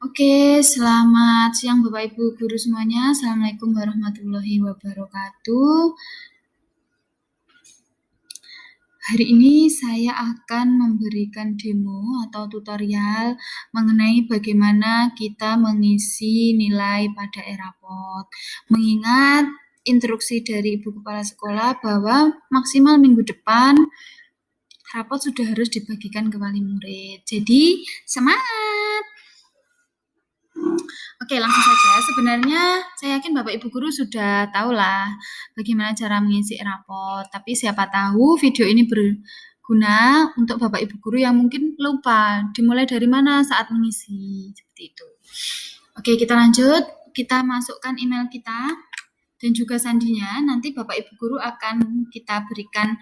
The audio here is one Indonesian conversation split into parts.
Oke, selamat siang Bapak Ibu guru semuanya. Assalamualaikum warahmatullahi wabarakatuh. Hari ini saya akan memberikan demo atau tutorial mengenai bagaimana kita mengisi nilai pada e-rapot. Mengingat instruksi dari Ibu Kepala Sekolah bahwa maksimal minggu depan rapot sudah harus dibagikan ke wali murid. Jadi, semangat! Oke, langsung saja. Sebenarnya saya yakin Bapak Ibu guru sudah tahu lah bagaimana cara mengisi rapot. Tapi siapa tahu video ini berguna untuk Bapak Ibu guru yang mungkin lupa dimulai dari mana saat mengisi. Seperti itu. Oke, kita lanjut. Kita masukkan email kita dan juga sandinya. Nanti Bapak Ibu guru akan kita berikan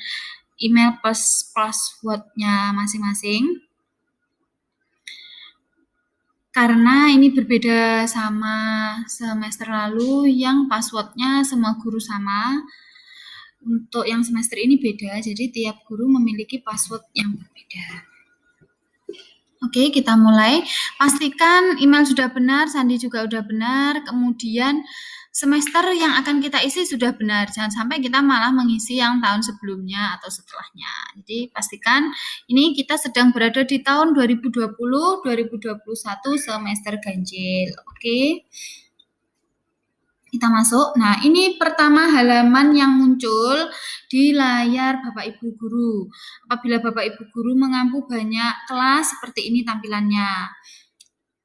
email plus password-nya masing-masing. Karena ini berbeda sama semester lalu yang password-nya semua guru sama. Untuk yang semester ini beda, jadi tiap guru memiliki password yang berbeda. Oke, kita mulai. Pastikan email sudah benar, sandi juga sudah benar, kemudian semester yang akan kita isi sudah benar. Jangan sampai kita malah mengisi yang tahun sebelumnya atau setelahnya. Jadi pastikan ini kita sedang berada di tahun 2020-2021 semester ganjil. Oke. Kita masuk. Nah, ini pertama halaman yang muncul di layar Bapak Ibu guru. Apabila Bapak Ibu guru mengampu banyak kelas, seperti ini tampilannya.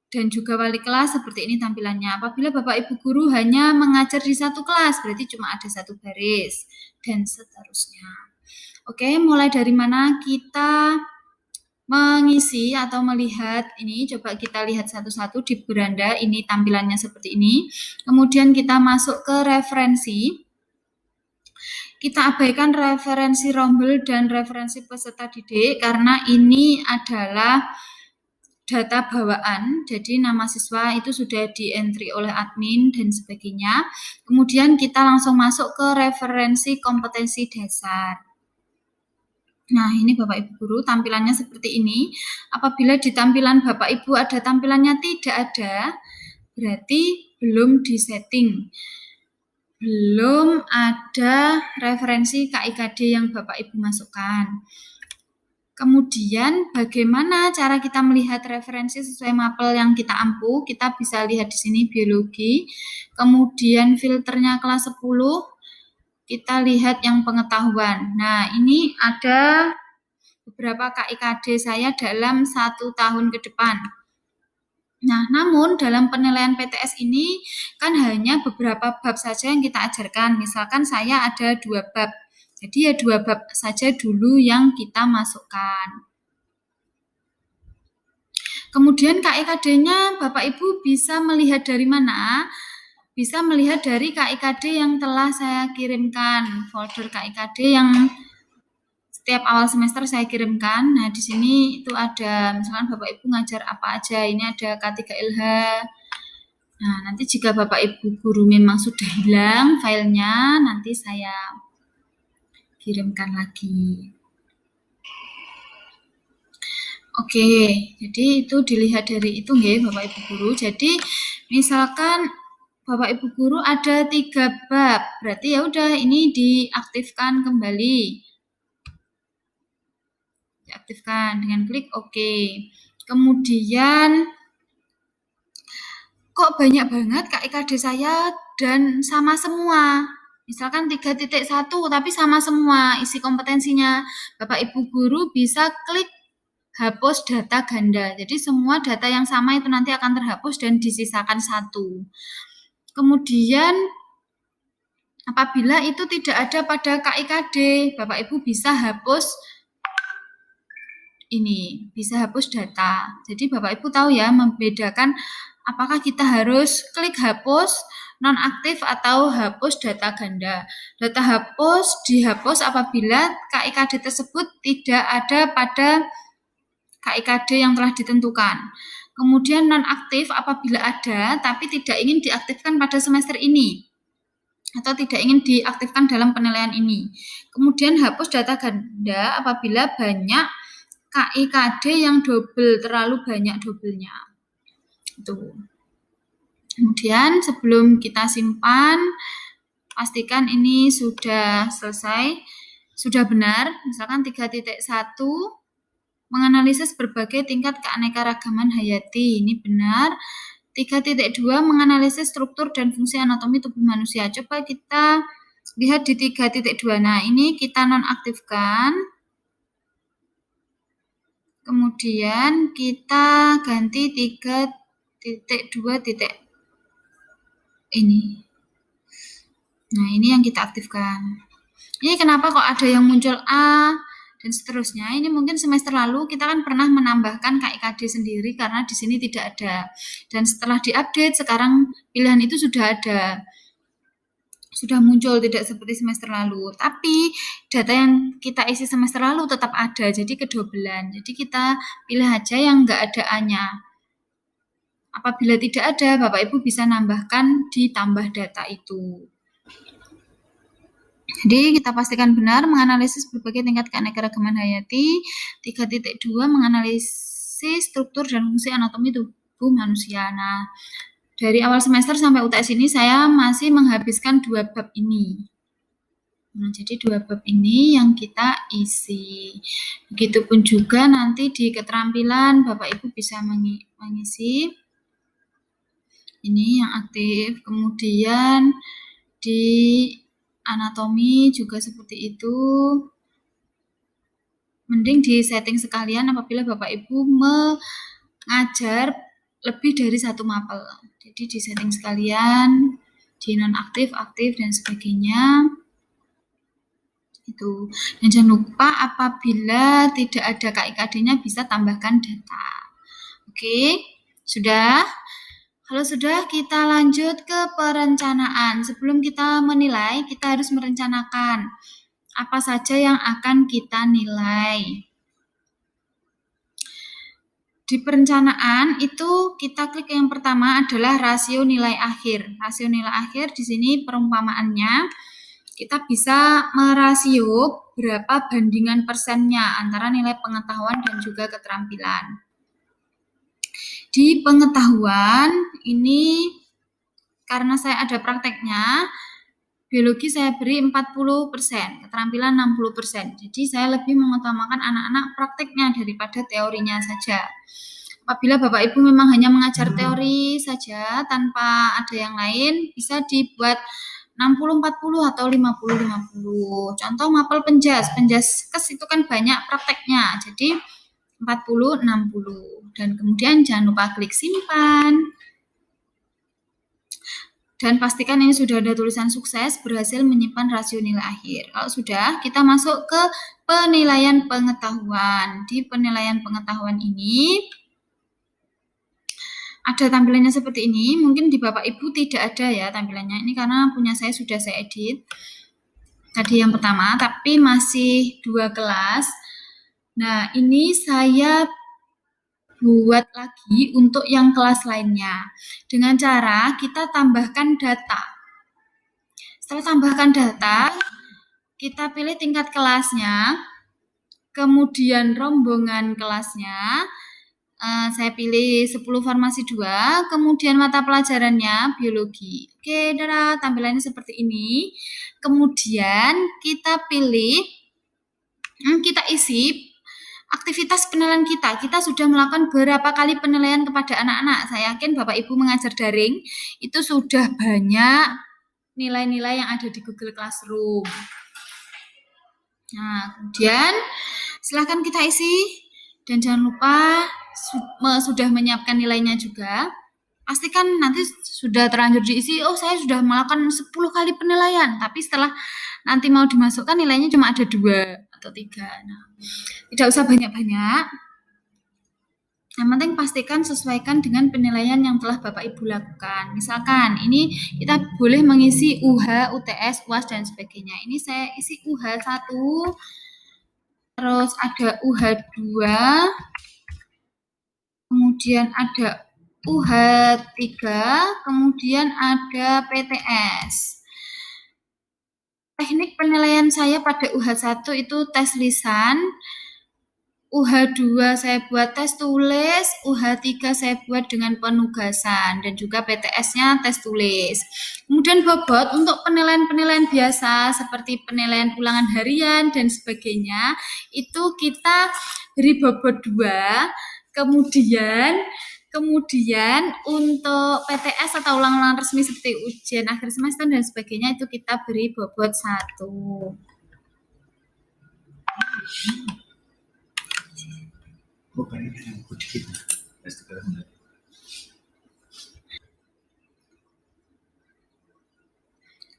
Dan juga wali kelas seperti ini tampilannya. Apabila Bapak Ibu guru hanya mengajar di satu kelas, berarti cuma ada satu baris, dan seterusnya. Oke, mulai dari mana kita mengisi atau melihat ini, coba kita lihat satu-satu di beranda, ini tampilannya seperti ini. Kemudian kita masuk ke referensi. Kita abaikan referensi rombel dan referensi peserta didik karena ini adalah data bawaan, jadi nama siswa itu sudah di-entry oleh admin dan sebagainya. Kemudian kita langsung masuk ke referensi kompetensi dasar. Nah, ini Bapak Ibu guru, tampilannya seperti ini. Apabila di tampilan Bapak Ibu ada tampilannya tidak ada, berarti belum disetting. Belum ada referensi KIKD yang Bapak Ibu masukkan. Kemudian bagaimana cara kita melihat referensi sesuai mapel yang kita ampu? Kita bisa lihat di sini biologi. Kemudian filternya kelas 10. Kita lihat yang pengetahuan. Nah, ini ada beberapa KIKD saya dalam 1 tahun ke depan. Nah, namun dalam penilaian PTS ini kan hanya beberapa bab saja yang kita ajarkan. Misalkan saya ada 2 bab. Jadi ya 2 bab saja dulu yang kita masukkan. Kemudian KIKD-nya Bapak Ibu bisa melihat dari mana? Bisa melihat dari KIKD yang telah saya kirimkan, folder KIKD yang setiap awal semester saya kirimkan. Nah, di sini itu ada, misalkan Bapak Ibu ngajar apa aja. Ini ada K3LH. Nah, nanti jika Bapak Ibu guru memang sudah hilang filenya, nanti saya kirimkan lagi. Oke, jadi itu dilihat dari itu nggih Bapak Ibu guru. Jadi misalkan Bapak Ibu guru ada 3 bab, berarti ya udah ini diaktifkan kembali. Diaktifkan dengan klik OK. Kemudian kok banyak banget KIKD saya dan sama semua. Misalkan 3.1 tapi sama semua isi kompetensinya. Bapak Ibu guru bisa klik hapus data ganda. Jadi semua data yang sama itu nanti akan terhapus dan disisakan 1. Kemudian apabila itu tidak ada pada KIKD, Bapak Ibu bisa hapus ini, bisa hapus data. Jadi Bapak Ibu tahu ya membedakan apakah kita harus klik hapus nonaktif atau hapus data ganda. Data hapus dihapus apabila KIKD tersebut tidak ada pada KIKD yang telah ditentukan. Kemudian nonaktif apabila ada tapi tidak ingin diaktifkan pada semester ini atau tidak ingin diaktifkan dalam penilaian ini. Kemudian hapus data ganda apabila banyak KIKD yang double, terlalu banyak doublenya. Itu. Kemudian sebelum kita simpan, pastikan ini sudah selesai, sudah benar. Misalkan 3.1 menganalisis berbagai tingkat keanekaragaman hayati, ini benar. 3.2 menganalisis struktur dan fungsi anatomi tubuh manusia. Coba kita lihat di 3.2. Nah, ini kita nonaktifkan. Kemudian kita ganti 3.2 ini. Nah, ini yang kita aktifkan. Ini kenapa kok ada yang muncul A dan seterusnya? Ini mungkin semester lalu kita kan pernah menambahkan KIKD sendiri karena di sini tidak ada. Dan setelah diupdate sekarang pilihan itu sudah ada. Sudah muncul, tidak seperti semester lalu. Tapi data yang kita isi semester lalu tetap ada, jadi kedobelan. Jadi kita pilih aja yang nggak ada A-nya. Apabila tidak ada, Bapak Ibu bisa nambahkan ditambah data itu. Jadi kita pastikan benar menganalisis berbagai tingkat keanekaragaman hayati. 3.2 menganalisis struktur dan fungsi anatomi tubuh manusia. Nah, dari awal semester sampai UTS ini saya masih menghabiskan 2 bab ini. Nah, jadi 2 bab ini yang kita isi. Begitupun juga nanti di keterampilan Bapak Ibu bisa mengisi. Ini yang aktif. Kemudian di anatomi juga seperti itu. Mending di setting sekalian apabila Bapak Ibu mengajar lebih dari 1 mapel. Jadi di setting sekalian, di nonaktif, aktif, dan sebagainya. Itu. Dan jangan lupa apabila tidak ada KIKD-nya bisa tambahkan data. Oke, sudah? Kalau sudah, kita lanjut ke perencanaan. Sebelum kita menilai, kita harus merencanakan apa saja yang akan kita nilai. Di perencanaan itu kita klik yang pertama adalah rasio nilai akhir. Rasio nilai akhir di sini perumpamaannya kita bisa merasio berapa bandingan persennya antara nilai pengetahuan dan juga keterampilan. Di pengetahuan ini karena saya ada prakteknya, biologi saya beri 40%, keterampilan 60%. Jadi saya lebih mengutamakan anak-anak prakteknya daripada teorinya saja. Apabila Bapak Ibu memang hanya mengajar teori saja tanpa ada yang lain, bisa dibuat 60-40 atau 50-50. Contoh mapel penjaskes itu kan banyak prakteknya, jadi 40-60. Dan kemudian jangan lupa klik simpan. Dan pastikan ini sudah ada tulisan sukses, berhasil menyimpan rasio nilai akhir. Kalau sudah, kita masuk ke penilaian pengetahuan. Di penilaian pengetahuan ini, ada tampilannya seperti ini. Mungkin di Bapak Ibu tidak ada ya tampilannya. Ini karena punya saya sudah saya edit. Tadi yang pertama, tapi masih 2 kelas. Nah, ini saya buat lagi untuk yang kelas lainnya. Dengan cara kita tambahkan data. Setelah tambahkan data, kita pilih tingkat kelasnya, kemudian rombongan kelasnya, saya pilih 10 farmasi 2, kemudian mata pelajarannya biologi. Oke, darah tampilannya seperti ini. Kemudian kita pilih, kita isi aktivitas penilaian kita. Kita sudah melakukan berapa kali penilaian kepada anak-anak. Saya yakin Bapak Ibu mengajar daring itu sudah banyak nilai-nilai yang ada di Google Classroom. Nah, kemudian silahkan kita isi dan jangan lupa sudah menyiapkan nilainya juga. Pastikan nanti sudah terlanjur diisi, oh saya sudah melakukan 10 kali penilaian, tapi setelah nanti mau dimasukkan nilainya cuma ada 2 atau 3. Nah, tidak usah banyak-banyak. Yang penting pastikan sesuaikan dengan penilaian yang telah Bapak Ibu lakukan. Misalkan ini kita boleh mengisi UH, UTS, UAS, dan sebagainya. Ini saya isi UH 1, terus ada UH 2, kemudian ada UH 3, kemudian ada PTS. Teknik penilaian saya pada UH 1 itu tes lisan, UH2 saya buat tes tulis, UH3 saya buat dengan penugasan, dan juga PTS-nya tes tulis. Kemudian bobot untuk penilaian-penilaian biasa seperti penilaian ulangan harian dan sebagainya, itu kita beri bobot 2, kemudian untuk PTS atau ulangan resmi seperti ujian akhir semester dan sebagainya itu kita beri bobot 1.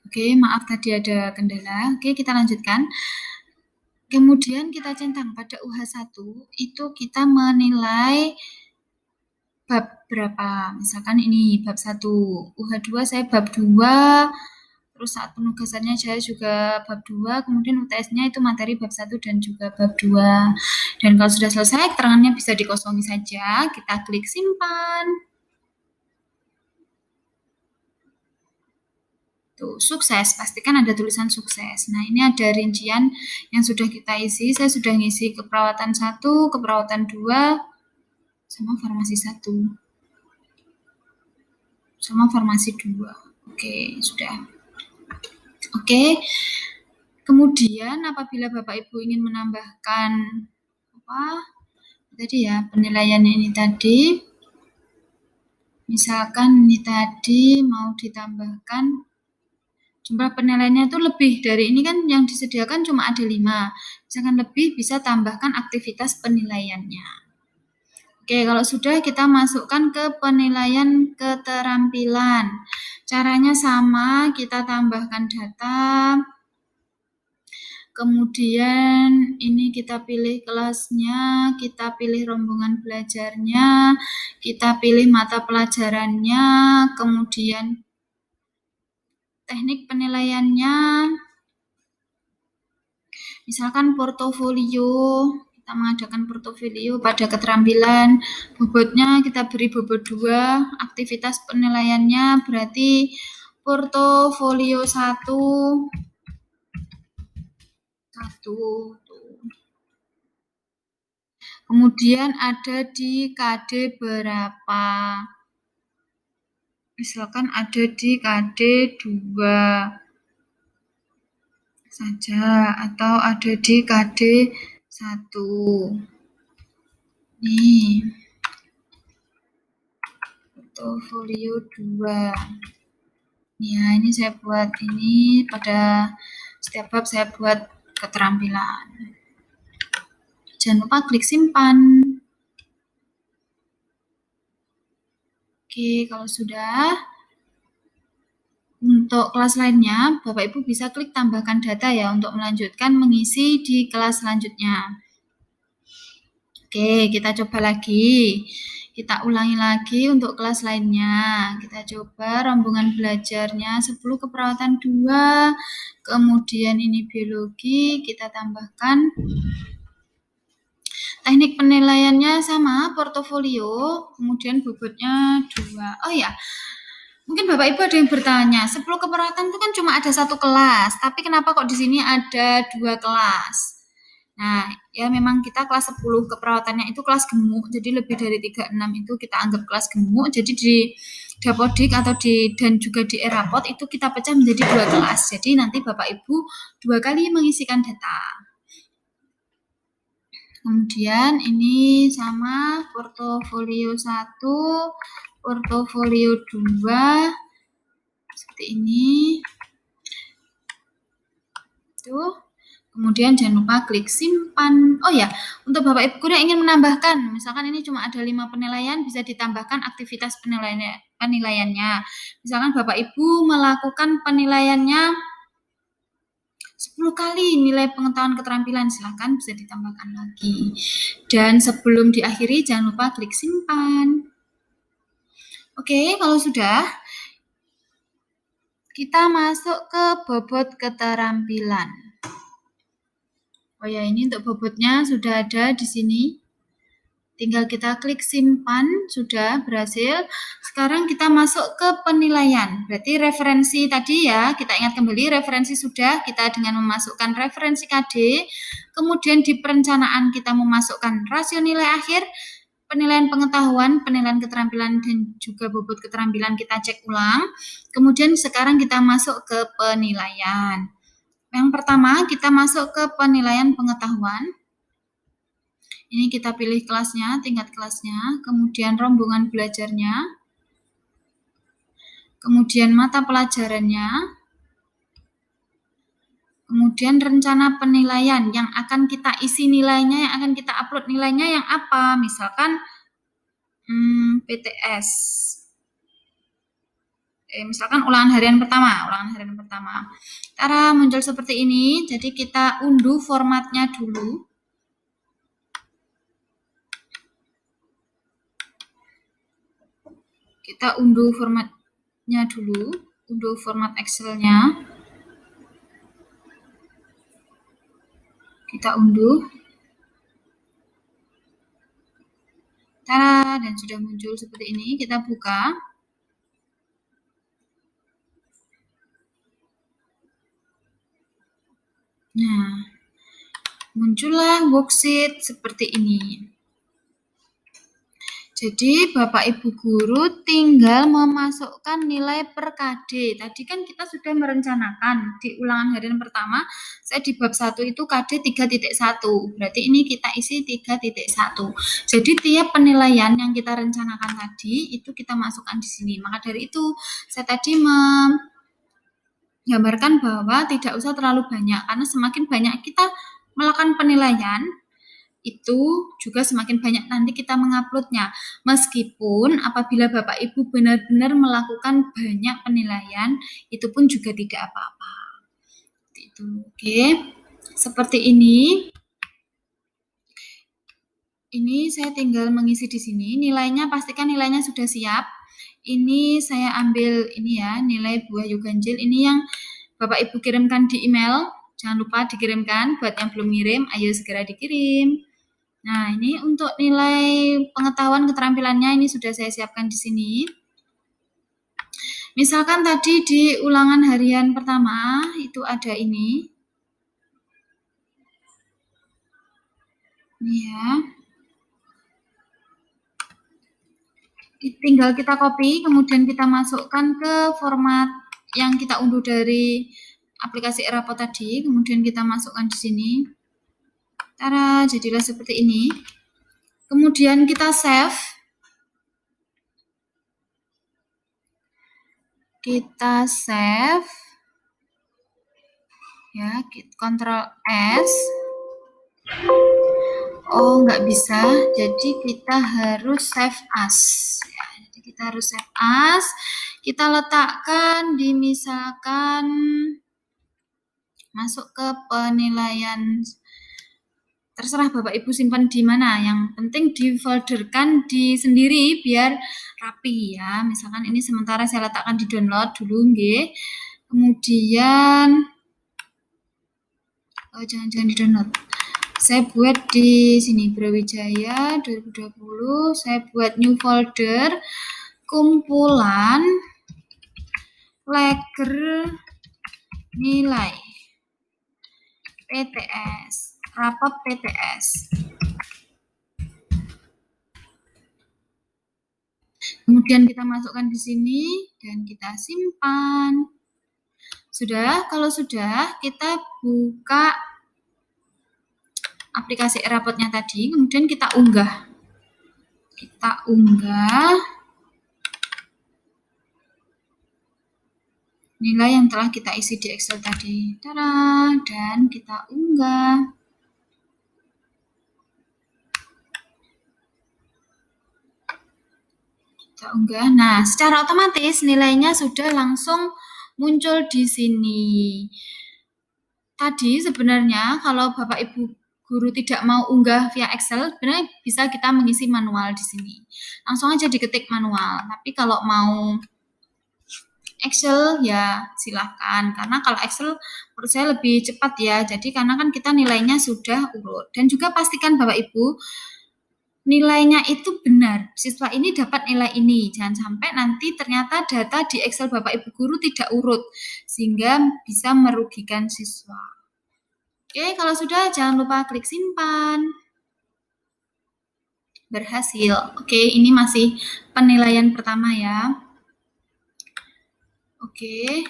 Oke, maaf tadi ada kendala. Oke, kita lanjutkan. Kemudian kita centang pada UH1 itu kita menilai bab berapa. Misalkan ini bab 1, UH2 saya bab 2, terus saat penugasannya saya juga bab 2, kemudian UTS-nya itu materi bab 1 dan juga bab 2. Dan kalau sudah selesai, keterangannya bisa dikosongi saja, kita klik simpan. Tuh, sukses, pastikan ada tulisan sukses. Nah, ini ada rincian yang sudah kita isi. Saya sudah ngisi keperawatan 1, keperawatan 2, sama farmasi 1. Sama farmasi 2. Oke, sudah. Oke, kemudian apabila Bapak Ibu ingin menambahkan tadi ya penilaiannya ini tadi, misalkan ini tadi mau ditambahkan jumlah penilaiannya itu lebih dari ini kan yang disediakan cuma ada 5, misalkan lebih bisa tambahkan aktivitas penilaiannya. Oke, kalau sudah kita masukkan ke penilaian keterampilan. Caranya sama, kita tambahkan data. Kemudian ini kita pilih kelasnya, kita pilih rombongan belajarnya, kita pilih mata pelajarannya, kemudian teknik penilaiannya. Misalkan portofolio, kita mengadakan portofolio pada keterampilan, bobotnya kita beri bobot 2, aktivitas penilaiannya berarti portofolio 1. Kemudian ada di KD berapa? Misalkan ada di KD 2 saja atau ada di KD 1. Nih, portofolio 2. Ya, ini saya buat ini pada setiap bab saya buat keterampilan. Jangan lupa klik simpan. Oke, kalau sudah, untuk kelas lainnya, Bapak Ibu bisa klik tambahkan data ya untuk melanjutkan mengisi di kelas selanjutnya. Oke, kita coba lagi. Kita ulangi lagi untuk kelas lainnya. Kita coba rombongan belajarnya 10 keperawatan 2. Kemudian ini biologi, kita tambahkan. Teknik penilaiannya sama, portofolio. Kemudian bobotnya 2. Oh ya, mungkin Bapak Ibu ada yang bertanya, 10 keperawatan itu kan cuma ada 1 kelas, tapi kenapa kok di sini ada 2 kelas? Nah, ya memang kita kelas 10 keperawatannya itu kelas gemuk, jadi lebih dari 36 itu kita anggap kelas gemuk. Jadi di Dapodik atau dan juga di Erapot itu kita pecah menjadi 2 kelas. Jadi nanti Bapak Ibu 2 kali mengisikan data. Kemudian ini sama portofolio 1, portofolio 2, seperti ini. Tuh. Kemudian jangan lupa klik simpan. Oh ya, untuk Bapak Ibu guru yang ingin menambahkan, misalkan ini cuma ada 5 penilaian, bisa ditambahkan aktivitas penilaiannya. Misalkan Bapak Ibu melakukan penilaiannya 10 kali nilai pengetahuan keterampilan, silakan bisa ditambahkan lagi. Dan sebelum diakhiri, jangan lupa klik simpan. Oke, kalau sudah, kita masuk ke bobot keterampilan. Oh ya, ini untuk bobotnya sudah ada di sini. Tinggal kita klik simpan, sudah berhasil. Sekarang kita masuk ke penilaian. Berarti referensi tadi ya, kita ingat kembali referensi sudah, kita dengan memasukkan referensi KD, kemudian di perencanaan kita memasukkan rasio nilai akhir, penilaian pengetahuan, penilaian keterampilan, dan juga bobot keterampilan kita cek ulang. Kemudian sekarang kita masuk ke penilaian. Yang pertama kita masuk ke penilaian pengetahuan. Ini kita pilih kelasnya, tingkat kelasnya, kemudian rombongan belajarnya, kemudian mata pelajarannya, kemudian rencana penilaian yang akan kita isi nilainya, yang akan kita upload nilainya yang apa, misalkan PTS. Misalkan ulangan harian pertama. Cara muncul seperti ini, jadi kita unduh formatnya dulu. Kita unduh formatnya dulu, unduh format Excel-nya. Kita unduh. Tada, dan sudah muncul seperti ini. Kita buka. Nah, muncullah worksheet seperti ini. Jadi Bapak Ibu guru tinggal memasukkan nilai per KD. Tadi kan kita sudah merencanakan di ulangan harian pertama, saya di bab 1 itu KD 3.1. Berarti ini kita isi 3.1. Jadi tiap penilaian yang kita rencanakan tadi itu kita masukkan di sini. Maka dari itu saya tadi menggambarkan bahwa tidak usah terlalu banyak, karena semakin banyak kita melakukan penilaian, itu juga semakin banyak nanti kita menguploadnya. Meskipun apabila Bapak Ibu benar-benar melakukan banyak penilaian, itu pun juga tidak apa-apa. Itu, oke. Seperti ini. Ini saya tinggal mengisi di sini. Nilainya pastikan nilainya sudah siap. Ini saya ambil ini ya, nilai buah yuganjil. Ini yang Bapak Ibu kirimkan di email. Jangan lupa dikirimkan. Buat yang belum ngirim, ayo segera dikirim. Nah, ini untuk nilai pengetahuan keterampilannya ini sudah saya siapkan di sini. Misalkan tadi di ulangan harian pertama itu ada ini. Ini ya. Tinggal kita copy, kemudian kita masukkan ke format yang kita unduh dari aplikasi Rapot tadi, kemudian kita masukkan di sini. Tada, jadilah seperti ini. Kemudian kita save. Kita save. Ya, Ctrl S. Oh, nggak bisa. Jadi kita harus save as. Ya, jadi kita harus save as. Kita letakkan di misalkan masuk ke penilaian. Terserah Bapak Ibu simpan di mana. Yang penting difolderkan di sendiri biar rapi ya. Misalkan ini sementara saya letakkan di download dulu, nggih. Kemudian jangan di download. Saya buat di sini Brawijaya 2020. Saya buat new folder kumpulan leker nilai PTS. Rapot PTS. Kemudian kita masukkan di sini dan kita simpan. Sudah, kalau sudah kita buka aplikasi Rapotnya tadi, kemudian kita unggah. Kita unggah nilai yang telah kita isi di Excel tadi. Tada, dan kita unggah. Kita unggah. Nah, secara otomatis nilainya sudah langsung muncul di sini. Tadi sebenarnya kalau Bapak Ibu guru tidak mau unggah via Excel, sebenarnya bisa kita mengisi manual di sini. Langsung aja diketik manual. Tapi kalau mau Excel ya silahkan. Karena kalau Excel menurut saya lebih cepat ya. Jadi karena kan kita nilainya sudah urut. Dan juga pastikan Bapak Ibu nilainya itu benar. Siswa ini dapat nilai ini. Jangan sampai nanti ternyata data di Excel Bapak Ibu guru tidak urut, sehingga bisa merugikan siswa. Oke, kalau sudah jangan lupa klik simpan. Berhasil. Oke, ini masih penilaian pertama ya. Oke.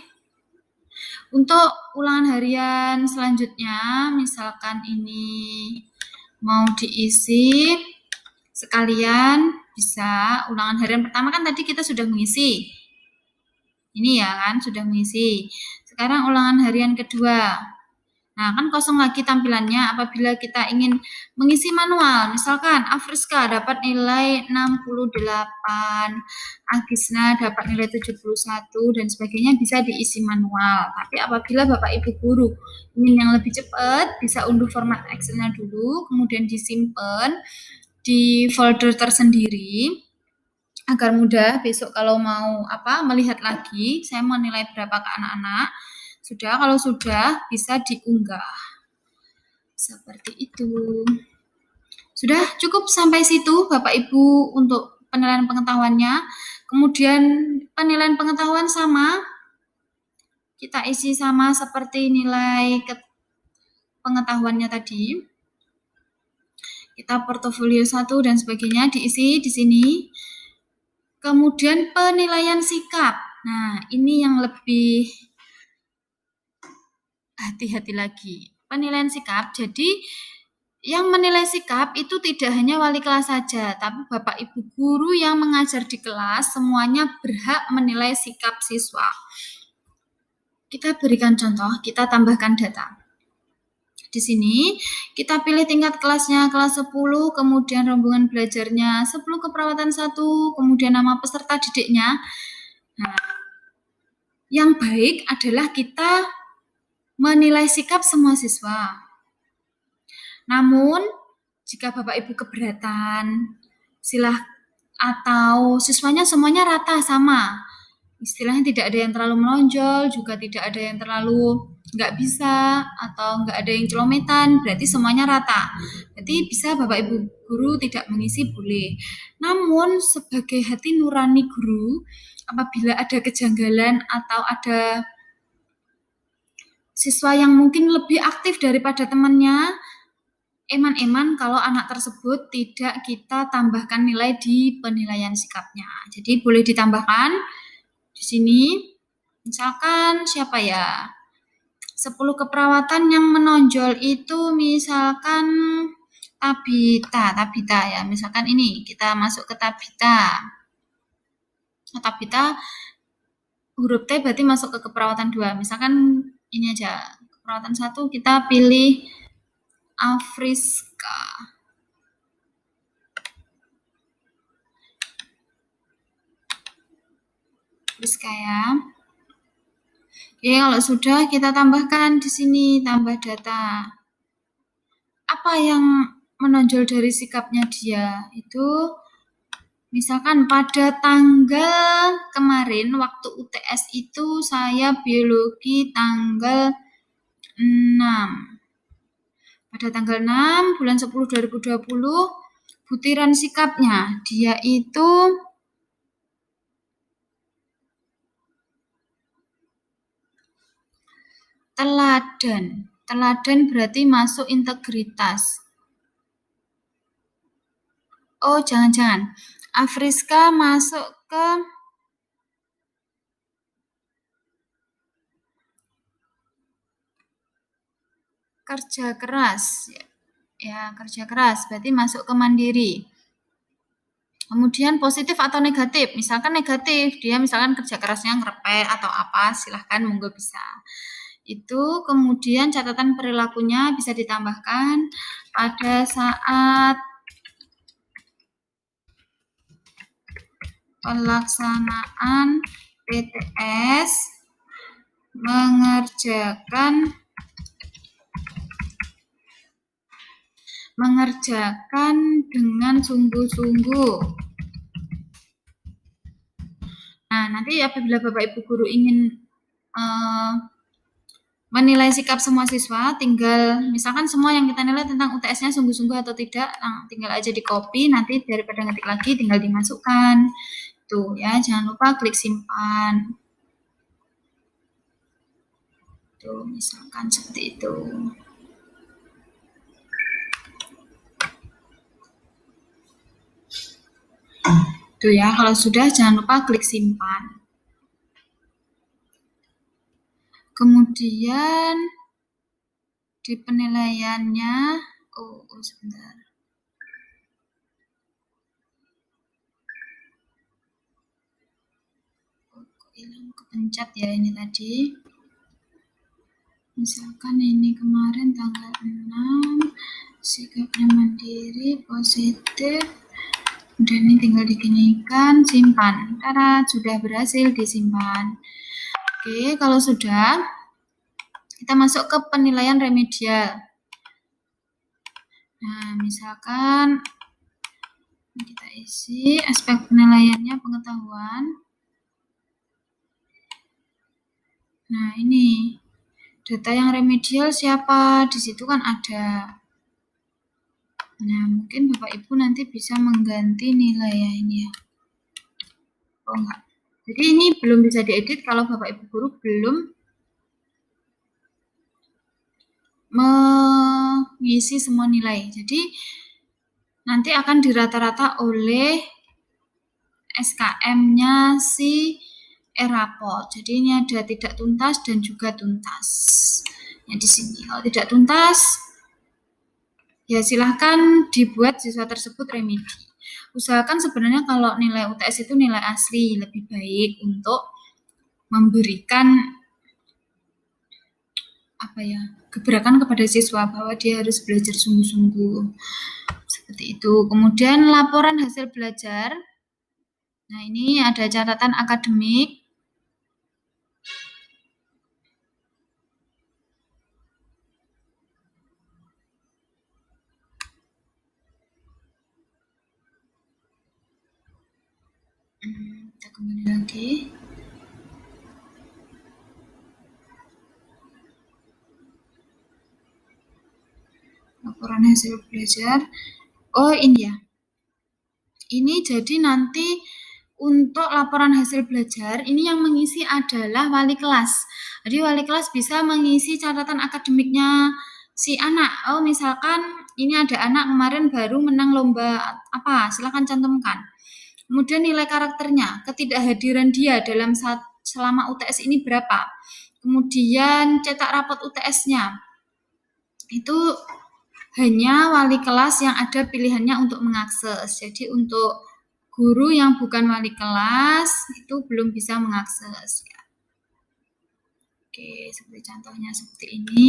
Untuk ulangan harian selanjutnya, misalkan ini mau diisi sekalian, bisa. Ulangan harian pertama kan tadi kita sudah mengisi. Ini ya kan, sudah mengisi. Sekarang ulangan harian kedua. Nah, kan kosong lagi tampilannya apabila kita ingin mengisi manual. Misalkan Afriska dapat nilai 68, Agisna dapat nilai 71, dan sebagainya bisa diisi manual. Tapi apabila Bapak Ibu guru ingin yang lebih cepat, bisa unduh format Excel-nya dulu, kemudian disimpan di folder tersendiri, agar mudah besok kalau mau melihat lagi, saya mau nilai berapa ke anak-anak. Sudah, kalau sudah bisa diunggah. Seperti itu. Sudah cukup sampai situ Bapak Ibu untuk penilaian pengetahuannya. Kemudian penilaian pengetahuan sama. Kita isi sama seperti nilai pengetahuannya tadi. Kita portofolio 1 dan sebagainya diisi di sini. Kemudian penilaian sikap. Nah, ini yang lebih hati-hati lagi. Penilaian sikap, jadi yang menilai sikap itu tidak hanya wali kelas saja, tapi Bapak Ibu guru yang mengajar di kelas semuanya berhak menilai sikap siswa. Kita berikan contoh, kita tambahkan data. Di sini kita pilih tingkat kelasnya kelas 10, kemudian rombongan belajarnya 10 keperawatan 1, kemudian nama peserta didiknya. Nah, yang baik adalah kita menilai sikap semua siswa. Namun, jika Bapak Ibu keberatan, atau siswanya semuanya rata sama, istilahnya tidak ada yang terlalu menonjol, juga tidak ada yang terlalu nggak bisa, atau nggak ada yang celometan, berarti semuanya rata. Berarti bisa Bapak Ibu guru tidak mengisi, boleh. Namun, sebagai hati nurani guru, apabila ada kejanggalan atau ada siswa yang mungkin lebih aktif daripada temannya, eman-eman kalau anak tersebut tidak kita tambahkan nilai di penilaian sikapnya. Jadi boleh ditambahkan di sini, misalkan siapa ya? 10 keperawatan yang menonjol itu misalkan Tabita ya. Misalkan ini kita masuk ke Tabita. Tabita huruf T berarti masuk ke keperawatan 2. Misalkan ini aja, keperawatan 1 kita pilih Afriska. Afriska ya. Oke, kalau sudah kita tambahkan di sini, tambah data. Apa yang menonjol dari sikapnya dia? Itu misalkan pada tanggal kemarin waktu UTS itu saya biologi tanggal 6. Pada tanggal 6 bulan 10 2020 butiran sikapnya dia itu teladan. Teladan berarti masuk integritas. Oh, jangan-jangan. Afriska masuk ke kerja keras. Ya, kerja keras berarti masuk ke mandiri. Kemudian positif atau negatif? Misalkan negatif, dia misalkan kerja kerasnya ngerepet atau apa, silahkan monggo bisa. Itu kemudian catatan perilakunya bisa ditambahkan pada saat pelaksanaan PTS mengerjakan dengan sungguh-sungguh. Nah, nanti apabila Bapak Ibu guru ingin menilai sikap semua siswa, tinggal misalkan semua yang kita nilai tentang UTS-nya sungguh-sungguh atau tidak, tinggal aja di copy, nanti daripada ngetik lagi tinggal dimasukkan. Tuh ya, jangan lupa klik simpan. Tuh, misalkan seperti itu. Tuh ya, kalau sudah jangan lupa klik simpan. Kemudian di penilaiannya, sebentar. Hilang kepencet ya ini tadi. Misalkan ini kemarin tanggal 6, sikapnya mandiri, positif. Kemudian ini tinggal diginikan, simpan. Tada, sudah berhasil disimpan. Oke, kalau sudah, kita masuk ke penilaian remedial. Nah, misalkan kita isi aspek penilaiannya pengetahuan. Nah, ini data yang remedial siapa? Di situ kan ada. Nah, mungkin Bapak Ibu nanti bisa mengganti nilai ya ini ya. Oh enggak. Jadi ini belum bisa diedit kalau Bapak Ibu guru belum mengisi semua nilai. Jadi nanti akan dirata-rata oleh SKM-nya si e-raport. Jadi ini ada tidak tuntas dan juga tuntas. Yang di sini kalau tidak tuntas, ya silahkan dibuat siswa tersebut remedi. Usahakan sebenarnya kalau nilai UTS itu nilai asli, lebih baik untuk memberikan gebrakan kepada siswa bahwa dia harus belajar sungguh-sungguh. Seperti itu. Kemudian laporan hasil belajar. Nah, ini ada catatan akademik. Kita kembali lagi. Laporan hasil belajar. Oh, ini ya. Ini jadi nanti untuk laporan hasil belajar, ini yang mengisi adalah wali kelas. Jadi wali kelas bisa mengisi catatan akademiknya si anak. Oh, misalkan ini ada anak kemarin baru menang lomba apa, silakan cantumkan. Kemudian nilai karakternya, ketidakhadiran dia dalam selama UTS ini berapa. Kemudian cetak rapot UTS-nya. Itu hanya wali kelas yang ada pilihannya untuk mengakses. Jadi untuk guru yang bukan wali kelas itu belum bisa mengakses. Oke, seperti contohnya seperti ini.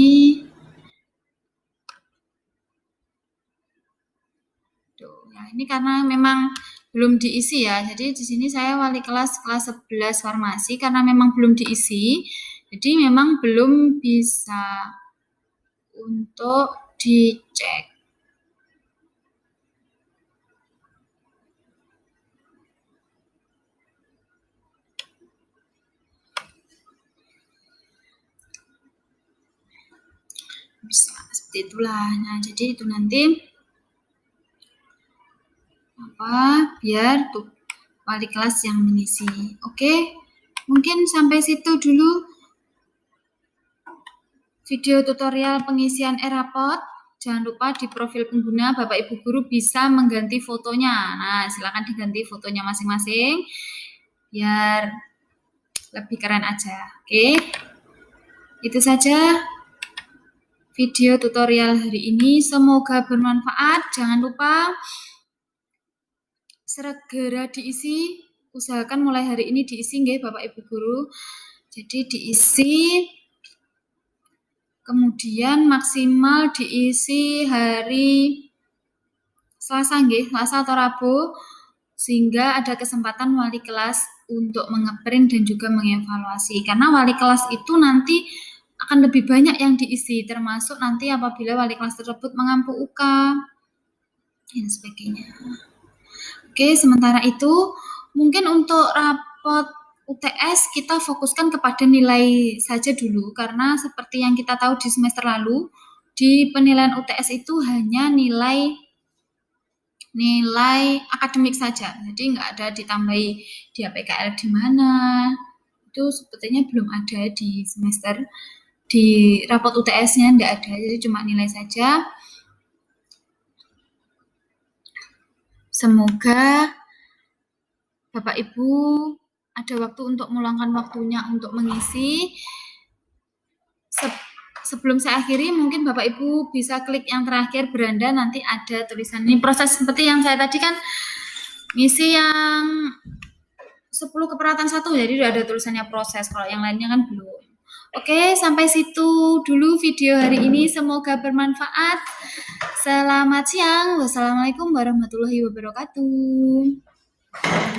Tuh, ya ini karena memang belum diisi ya. Jadi di sini saya wali kelas 11 farmasi karena memang belum diisi. Jadi memang belum bisa untuk dicek. Bisa seperti itulah. Nah, jadi itu nanti biar tuh wali kelas yang mengisi. Oke, mungkin sampai situ dulu video tutorial pengisian e-raport. Jangan lupa di profil pengguna Bapak Ibu Guru bisa mengganti fotonya. Nah, silakan diganti fotonya masing-masing biar lebih keren aja. Oke, itu saja video tutorial hari ini. Semoga bermanfaat. Jangan lupa segera diisi, usahakan mulai hari ini diisi nggih Bapak Ibu Guru. Jadi diisi, kemudian maksimal diisi hari Selasa nggih, Selasa atau Rabu, sehingga ada kesempatan wali kelas untuk mengeprint dan juga mengevaluasi. Karena wali kelas itu nanti akan lebih banyak yang diisi, termasuk nanti apabila wali kelas tersebut mengampu UK dan sebagainya. Oke, sementara itu mungkin untuk rapot UTS kita fokuskan kepada nilai saja dulu, karena seperti yang kita tahu di semester lalu, di penilaian UTS itu hanya nilai akademik saja, jadi nggak ada ditambahi dia PKL di mana, itu sepertinya belum ada di semester, di rapot UTS-nya nggak ada, jadi cuma nilai saja. Semoga Bapak Ibu ada waktu untuk meluangkan waktunya untuk mengisi. Sebelum saya akhiri, mungkin Bapak Ibu bisa klik yang terakhir beranda, nanti ada tulisan ini proses seperti yang saya tadi kan ngisi yang 10 keperatan 1, jadi udah ada tulisannya proses, kalau yang lainnya kan belum. Oke, sampai situ dulu video hari ini, semoga bermanfaat. Selamat siang, wassalamualaikum warahmatullahi wabarakatuh.